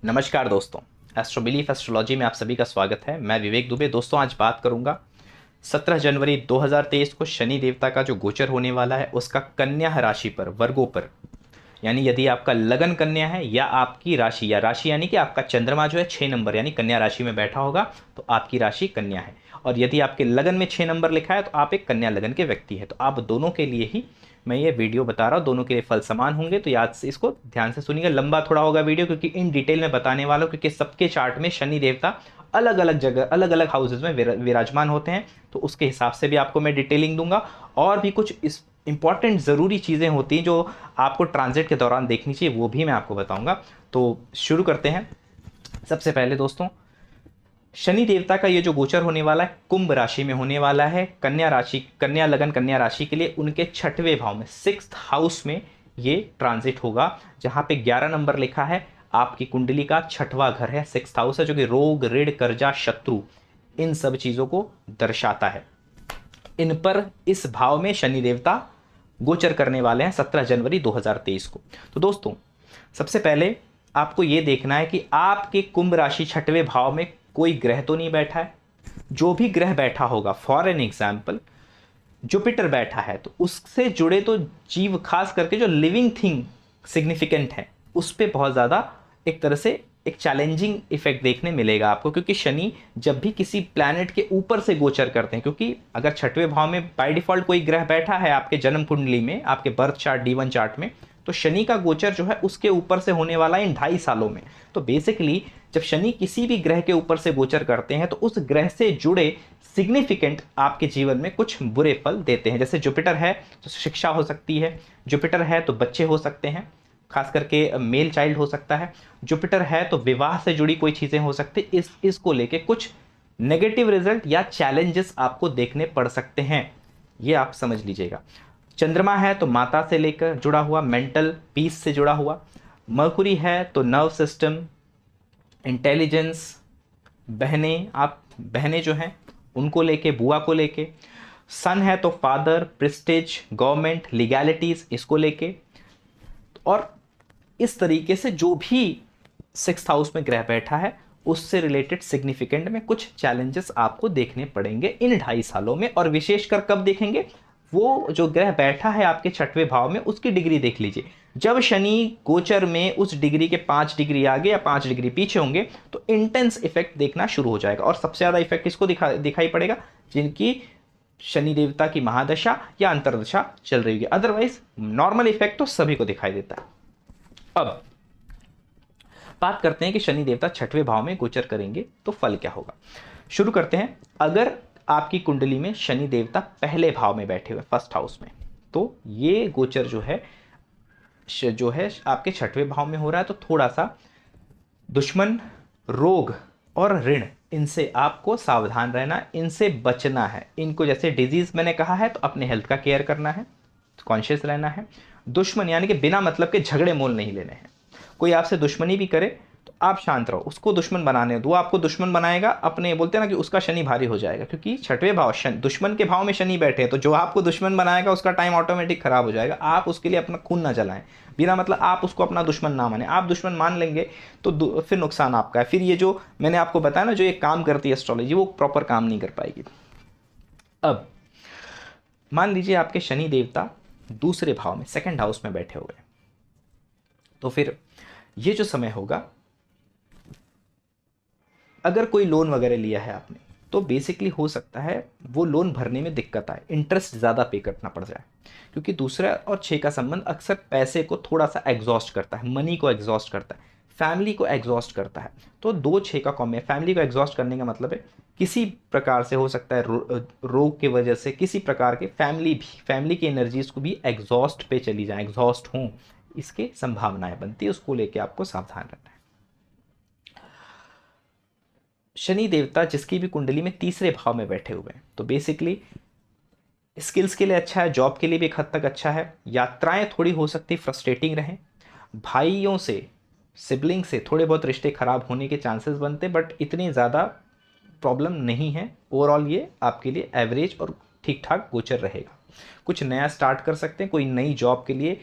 नमस्कार दोस्तों, astro belief astrology में आप सभी का स्वागत है। मैं विवेक दुबे। दोस्तों, आज बात करूंगा 17 जनवरी 2023 को शनि देवता का जो गोचर होने वाला है उसका कन्या राशि पर, वर्गों पर। यानी यदि आपका लगन कन्या है या आपकी राशि, या राशि यानी कि आपका चंद्रमा जो है 6 नंबर यानी कन्या राशि में बैठा होगा तो आपकी राशि कन्या है। और यदि आपके लगन में 6 नंबर लिखा है तो आप एक कन्या लगन के व्यक्ति हैं। तो आप दोनों के लिए ही मैं ये वीडियो बता रहा हूँ, दोनों के लिए फल समान होंगे। तो याद से इसको ध्यान से सुनिएगा। लंबा थोड़ा होगा वीडियो, क्योंकि इन डिटेल में बताने वाला हूँ, क्योंकि सबके चार्ट में शनि देवता अलग अलग जगह, अलग अलग हाउसेज में विराजमान होते हैं। तो उसके हिसाब से भी आपको मैं डिटेलिंग दूंगा। और भी कुछ इस इंपॉर्टेंट ज़रूरी चीज़ें होती हैं जो आपको ट्रांजिट के दौरान देखनी चाहिए, वो भी मैं आपको बताऊंगा। तो शुरू करते हैं। सबसे पहले दोस्तों, शनि देवता का ये जो गोचर होने वाला है कुंभ राशि में होने वाला है। कन्या राशि, कन्या लगन कन्या राशि के लिए उनके 6वें भाव में, 6th हाउस में ये ट्रांजिट होगा, जहां पे 11 नंबर लिखा है। आपकी कुंडली का 6वां घर है, 6th हाउस है, जो कि रोग, ऋण, कर्जा, शत्रु, इन सब चीजों को दर्शाता है। इन पर इस भाव में शनि देवता गोचर करने वाले हैं 17 जनवरी 2023 को। तो दोस्तों, सबसे पहले आपको यह देखना है कि आपके कुंभ राशि 6वें भाव में कोई ग्रह तो नहीं बैठा है। जो भी ग्रह बैठा होगा, फॉर एन एग्जाम्पल जुपिटर बैठा है, तो उससे जुड़े तो जीव, खास करके जो लिविंग थिंग सिग्निफिकेंट है, उस पर बहुत ज़्यादा एक तरह से एक चैलेंजिंग इफेक्ट देखने मिलेगा आपको। क्योंकि शनि जब भी किसी प्लैनेट के ऊपर से गोचर करते हैं, क्योंकि अगर 6वें भाव में बाय डिफॉल्ट कोई ग्रह बैठा है आपके जन्म कुंडली में, आपके बर्थ चार्ट D1 चार्ट में, तो शनि का गोचर जो है उसके ऊपर से होने वाला है इन 2.5 सालों में। तो बेसिकली जब शनि किसी भी ग्रह के ऊपर से गोचर करते हैं तो उस ग्रह से जुड़े सिग्निफिकेंट आपके जीवन में कुछ बुरे फल देते हैं। जैसे जुपिटर है तो शिक्षा हो सकती है, जुपिटर है तो बच्चे हो सकते हैं, खास करके मेल चाइल्ड हो सकता है, जुपिटर है तो विवाह से जुड़ी कोई चीजें हो सकती है। इसको लेके कुछ नेगेटिव रिजल्ट या चैलेंजेस आपको देखने पड़ सकते हैं, ये आप समझ लीजिएगा। चंद्रमा है तो माता से लेकर जुड़ा हुआ, मेंटल पीस से जुड़ा हुआ। मरकुरी है तो नर्व सिस्टम, इंटेलिजेंस, बहनें, आप बहनें जो हैं उनको लेके, बुआ को लेके। सन है तो फादर, प्रेस्टेज, गवर्नमेंट, लीगैलिटीज, इसको लेके। और इस तरीके से जो भी 6th हाउस में ग्रह बैठा है उससे रिलेटेड सिग्निफिकेंट में कुछ चैलेंजेस आपको देखने पड़ेंगे इन 2.5 सालों में। और विशेषकर कब देखेंगे? वो जो ग्रह बैठा है आपके 6वें भाव में, उसकी डिग्री देख लीजिए। जब शनि गोचर में उस डिग्री के 5 डिग्री आगे या 5 डिग्री पीछे होंगे तो इंटेंस इफेक्ट देखना शुरू हो जाएगा। और सबसे ज्यादा इफेक्ट किसको दिखाई पड़ेगा? जिनकी शनि देवता की महादशा या अंतरदशा चल रही है। अदरवाइज नॉर्मल इफेक्ट तो सभी को दिखाई देता है। अब बात करते हैं कि शनि देवता 6वें भाव में गोचर करेंगे तो फल क्या होगा। शुरू करते हैं। अगर आपकी कुंडली में शनि देवता पहले भाव में बैठे हुए, 1st हाउस में, तो ये गोचर जो है आपके 6वें भाव में हो रहा है। तो थोड़ा सा दुश्मन, रोग और ऋण, इनसे आपको सावधान रहना, इनसे बचना है। इनको जैसे डिजीज मैंने कहा है, तो अपने हेल्थ का केयर करना है, कॉन्शियस रहना है। दुश्मन यानी कि बिना मतलब के झगड़े मोल नहीं लेने हैं। कोई आपसे दुश्मनी भी करे तो आप शांत रहो, उसको दुश्मन बनाने दो। आपको दुश्मन बनाएगा, अपने बोलते हैं ना कि उसका शनि भारी हो जाएगा, क्योंकि 6वें भाव दुश्मन के भाव में शनि बैठे हैं। तो जो आपको दुश्मन बनाएगा उसका टाइम ऑटोमेटिक खराब हो जाएगा। आप उसके लिए अपना खून ना जलाएं, बिना मतलब आप उसको अपना दुश्मन ना माने। आप दुश्मन मान लेंगे तो फिर नुकसान आपका है। फिर ये जो मैंने आपको बताया ना, जो ये काम करती है एस्ट्रोलॉजी, वो प्रॉपर काम नहीं कर पाएगी। अब मान लीजिए आपके शनि देवता दूसरे भाव में, 2nd हाउस में बैठे हुए, तो फिर ये जो समय होगा, अगर कोई लोन वगैरह लिया है आपने, तो बेसिकली हो सकता है वो लोन भरने में दिक्कत आए, इंटरेस्ट ज़्यादा पे करना पड़ जाए। क्योंकि दूसरा और 6 का संबंध अक्सर पैसे को थोड़ा सा एग्जॉस्ट करता है, मनी को एग्जॉस्ट करता है, फैमिली को एग्जॉस्ट करता है। तो 2-6 का कॉम्बे, फैमिली को एग्जॉस्ट करने का मतलब है किसी प्रकार से हो सकता है रोग की वजह से किसी प्रकार के फैमिली की एनर्जीज को भी एग्जॉस्ट पे चली जाए, एग्जॉस्ट हों, इसके संभावनाएं बनती है। उसको लेके आपको सावधान रहना है। शनि देवता जिसकी भी कुंडली में तीसरे भाव में बैठे हुए हैं, तो बेसिकली स्किल्स के लिए अच्छा है, जॉब के लिए भी एक हद तक अच्छा है। यात्राएं थोड़ी हो सकती फ्रस्ट्रेटिंग रहें, भाइयों से, सिबलिंग से थोड़े बहुत रिश्ते खराब होने के चांसेस बनते, बट इतनी ज़्यादा प्रॉब्लम नहीं है। ओवरऑल ये आपके लिए एवरेज और ठीक ठाक गोचर रहेगा। कुछ नया स्टार्ट कर सकते हैं, कोई नई जॉब के लिए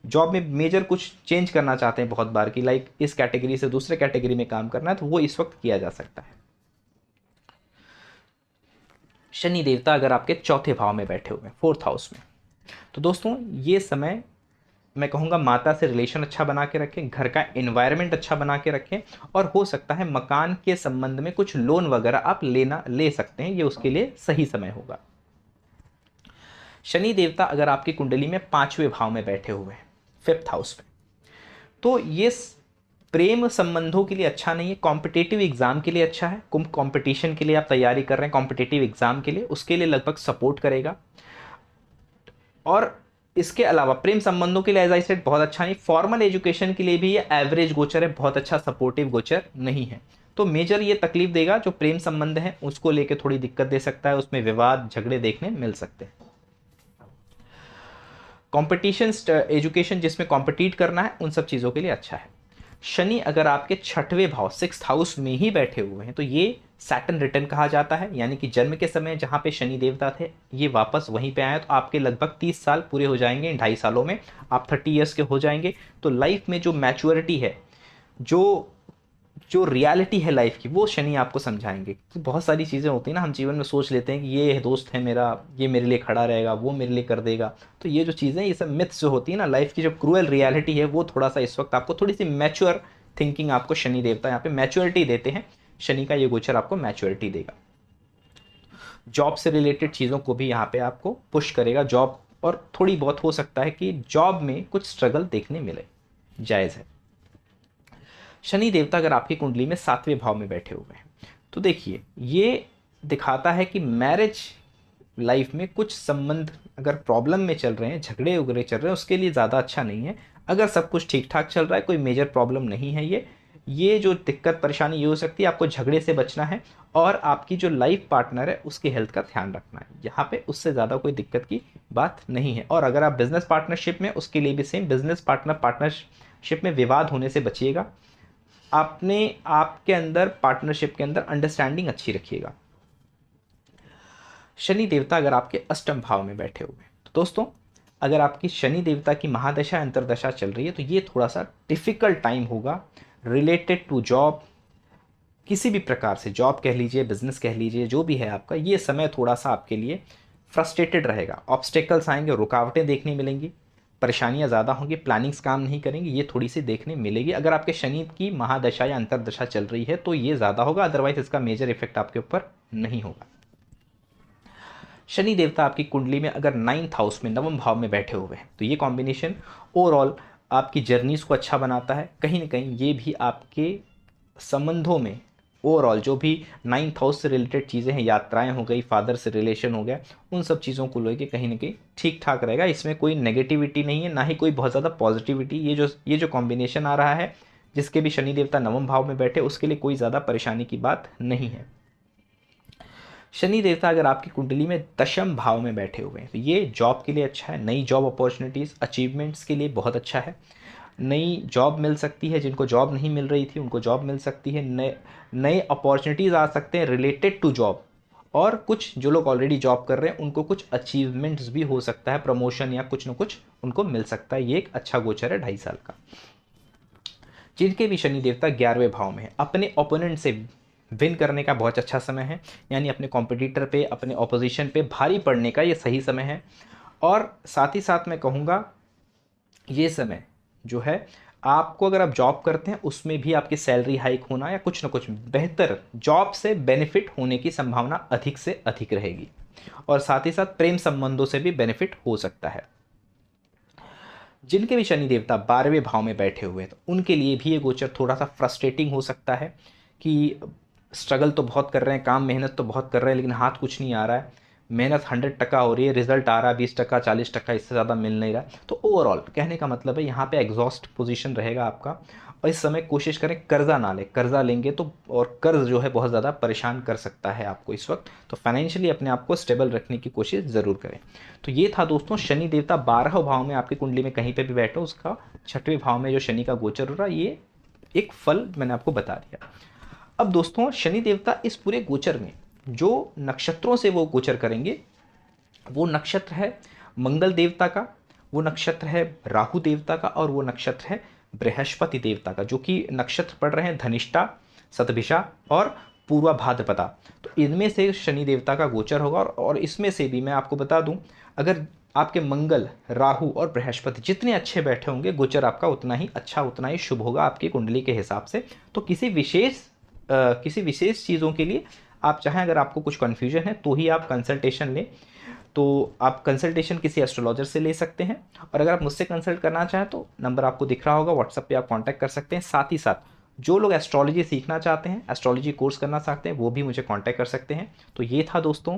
जॉब में मेजर कुछ चेंज करना चाहते हैं बहुत बार की, लाइक इस कैटेगरी से दूसरे कैटेगरी में काम करना है, तो वो इस वक्त किया जा सकता है। शनि देवता अगर आपके चौथे भाव में बैठे हुए हैं, फोर्थ हाउस में, तो दोस्तों ये समय मैं कहूँगा माता से रिलेशन अच्छा बना के रखें, घर का एनवायरनमेंट अच्छा बना के रखें, और हो सकता है मकान के संबंध में कुछ लोन वगैरह आप ले सकते हैं, ये उसके लिए सही समय होगा। शनि देवता अगर आपकी कुंडली में पांचवें भाव में बैठे हुए हैं, फिफ्थ हाउस में, तो ये प्रेम संबंधों के लिए अच्छा नहीं है, कॉम्पिटेटिव एग्जाम के लिए अच्छा है। कॉम्पिटिशन के लिए आप तैयारी कर रहे हैं, कॉम्पिटेटिव एग्जाम के लिए, उसके लिए लगभग सपोर्ट करेगा। और इसके अलावा प्रेम संबंधों के लिए एज आई सेड बहुत अच्छा नहीं। फॉर्मल एजुकेशन के लिए भी ये एवरेज गोचर है, बहुत अच्छा सपोर्टिव गोचर नहीं है। तो मेजर ये तकलीफ देगा, जो प्रेम संबंध है उसको लेके थोड़ी दिक्कत दे सकता है, उसमें विवाद झगड़े देखने मिल सकते हैं। कॉम्पिटिशन एजुकेशन जिसमें कॉम्पिटिट करना है, उन सब चीज़ों के लिए अच्छा है। शनि अगर आपके छठवें भाव सिक्स्थ हाउस में ही बैठे हुए हैं, तो ये सैटर्न रिटर्न कहा जाता है, यानी कि जन्म के समय जहाँ पे शनि देवता थे ये वापस वहीं पे आए, तो आपके लगभग 30 साल पूरे हो जाएंगे, इन 2.5 सालों में आप 30 ईयर्स के हो जाएंगे। तो लाइफ में जो मैच्योरिटी है, जो जो रियलिटी है लाइफ की, वो शनि आपको समझाएंगे। तो बहुत सारी चीज़ें होती हैं ना, हम जीवन में सोच लेते हैं कि ये दोस्त है मेरा, ये मेरे लिए खड़ा रहेगा, वो मेरे लिए कर देगा, तो ये जो चीज़ें, ये सब मिथ्स जो होती है ना, लाइफ की जो क्रूअल रियलिटी है, वो थोड़ा सा इस वक्त आपको थोड़ी सी मैच्योर थिंकिंग आपको शनि देवता यहाँ पे मैच्योरिटी देते हैं। शनि का ये गोचर आपको मैच्योरिटी देगा। जॉब से रिलेटेड चीज़ों को भी यहाँ पे आपको पुश करेगा, जॉब, और थोड़ी बहुत हो सकता है कि जॉब में कुछ स्ट्रगल देखने मिले, जायज़ है। शनि देवता अगर आपकी कुंडली में सातवें भाव में बैठे हुए हैं, तो देखिए ये दिखाता है कि मैरिज लाइफ में कुछ संबंध अगर प्रॉब्लम में चल रहे हैं, झगड़े उगड़े चल रहे हैं, उसके लिए ज़्यादा अच्छा नहीं है। अगर सब कुछ ठीक ठाक चल रहा है, कोई मेजर प्रॉब्लम नहीं है, ये जो दिक्कत परेशानी ये हो सकती है, आपको झगड़े से बचना है, और आपकी जो लाइफ पार्टनर है उसकी हेल्थ का ध्यान रखना है। यहाँ पे उससे ज़्यादा कोई दिक्कत की बात नहीं है। और अगर आप बिजनेस पार्टनरशिप में, उसके लिए भी सेम, बिजनेस पार्टनरशिप में विवाद होने से बचिएगा। आपने आपके अंदर पार्टनरशिप के अंदर अंडरस्टैंडिंग अच्छी रखिएगा। शनि देवता अगर आपके अष्टम भाव में बैठे हुए हैं, तो दोस्तों अगर आपकी शनि देवता की महादशा अंतरदशा चल रही है, तो ये थोड़ा सा डिफिकल्ट टाइम होगा रिलेटेड टू जॉब। किसी भी प्रकार से जॉब कह लीजिए, बिजनेस कह लीजिए, जो भी है आपका, ये समय थोड़ा सा आपके लिए फ्रस्ट्रेटेड रहेगा। ऑब्स्टेकल्स आएंगे, रुकावटें देखने मिलेंगी, परेशानियां ज़्यादा होंगी, प्लानिंग्स काम नहीं करेंगी, ये थोड़ी सी देखने मिलेगी। अगर आपके शनि की महादशा या अंतरदशा चल रही है तो ये ज़्यादा होगा, अदरवाइज इसका मेजर इफेक्ट आपके ऊपर नहीं होगा। शनि देवता आपकी कुंडली में अगर 9th हाउस में, नवम भाव में बैठे हुए हैं, तो ये कॉम्बिनेशन ओवरऑल आपकी जर्नीज़ को अच्छा बनाता है। कहीं ना कहीं ये भी आपके संबंधों में ओवरऑल जो भी 9th हाउस से रिलेटेड चीज़ें हैं, यात्राएं हो गई, फादर से रिलेशन हो गया, उन सब चीज़ों को लेके कहीं ना कहीं ठीक ठाक रहेगा। इसमें कोई नेगेटिविटी नहीं है, ना ही कोई बहुत ज़्यादा पॉजिटिविटी। ये जो कॉम्बिनेशन आ रहा है, जिसके भी शनि देवता नवम भाव में बैठे, उसके लिए कोई ज़्यादा परेशानी की बात नहीं है। शनि देवता अगर आपकी कुंडली में दशम भाव में बैठे हुए हैं, तो ये जॉब के लिए अच्छा है। नई जॉब अपॉर्चुनिटीज़, अचीवमेंट्स के लिए बहुत अच्छा है। नई जॉब मिल सकती है, जिनको जॉब नहीं मिल रही थी उनको जॉब मिल सकती है। नए नए अपॉर्चुनिटीज़ आ सकते हैं रिलेटेड टू जॉब, और कुछ जो लोग ऑलरेडी जॉब कर रहे हैं उनको कुछ अचीवमेंट्स भी हो सकता है, प्रमोशन या कुछ ना कुछ उनको मिल सकता है। ये एक अच्छा गोचर है 2.5 साल का। जिनके भी शनि देवता 11वें भाव में है, अपने ओपोनेंट से विन करने का बहुत अच्छा समय है, यानी अपने कॉम्पिटिटर पे, अपने ऑपोजिशन पे भारी पड़ने का ये सही समय है। और साथ ही साथ मैं कहूँगा ये समय जो है, आपको अगर आप जॉब करते हैं उसमें भी आपकी सैलरी हाइक होना या कुछ ना कुछ बेहतर जॉब से बेनिफिट होने की संभावना अधिक से अधिक रहेगी। और साथ ही साथ प्रेम संबंधों से भी बेनिफिट हो सकता है। जिनके भी शनि देवता 12वें भाव में बैठे हुए हैं, तो उनके लिए भी ये गोचर थोड़ा सा फ्रस्ट्रेटिंग हो सकता है कि स्ट्रगल तो बहुत कर रहे हैं, काम मेहनत तो बहुत कर रहे हैं, लेकिन हाथ कुछ नहीं आ रहा है। मेहनत 100% हो रही है, रिजल्ट आ रहा है 20%, 40%, इससे ज़्यादा मिल नहीं रहा। तो ओवरऑल कहने का मतलब है यहाँ पे एग्जॉस्ट पोजीशन रहेगा आपका। और इस समय कोशिश करें कर्जा ना लें, कर्जा लेंगे तो, और कर्ज जो है बहुत ज़्यादा परेशान कर सकता है आपको इस वक्त। तो फाइनेंशियली अपने आप को स्टेबल रखने की कोशिश ज़रूर करें। तो ये था दोस्तों, शनि देवता 12 भाव में आपकी कुंडली में कहीं पर भी बैठो, उसका 6वें भाव में जो शनि का गोचर हो रहा है, ये एक फल मैंने आपको बता दिया। अब दोस्तों शनि देवता इस पूरे गोचर में जो नक्षत्रों से वो गोचर करेंगे, वो नक्षत्र है मंगल देवता का, वो नक्षत्र है राहु देवता का और वो नक्षत्र है बृहस्पति देवता का, जो कि नक्षत्र पड़ रहे हैं धनिष्ठा, शतभिषा और पूर्वा भाद्रपदा। तो इनमें से शनि देवता का गोचर होगा और इसमें से भी मैं आपको बता दूं, अगर आपके मंगल, राहु और बृहस्पति जितने अच्छे बैठे होंगे, गोचर आपका उतना ही अच्छा, उतना ही शुभ होगा आपकी कुंडली के हिसाब से। तो किसी विशेष चीज़ों के लिए आप चाहें, अगर आपको कुछ कन्फ्यूजन है तो ही आप कंसल्टेशन लें, तो आप कंसल्टेशन किसी एस्ट्रोलॉजर से ले सकते हैं। और अगर आप मुझसे कंसल्ट करना चाहें तो नंबर आपको दिख रहा होगा, व्हाट्सएप पे आप कांटेक्ट कर सकते हैं। साथ ही साथ जो लोग एस्ट्रोलॉजी सीखना चाहते हैं, एस्ट्रोलॉजी कोर्स करना चाहते हैं, वो भी मुझे कांटेक्ट कर सकते हैं। तो ये था दोस्तों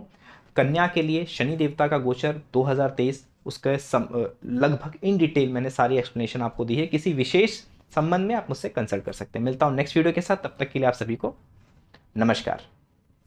कन्या के लिए शनि देवता का गोचर 2023, उसके लगभग इन डिटेल मैंने सारी एक्सप्लेनेशन आपको दी है। किसी विशेष संबंध में आप मुझसे कंसल्ट कर सकते हैं। मिलता हूँ नेक्स्ट वीडियो के साथ, तब तक के लिए आप सभी को नमस्कार।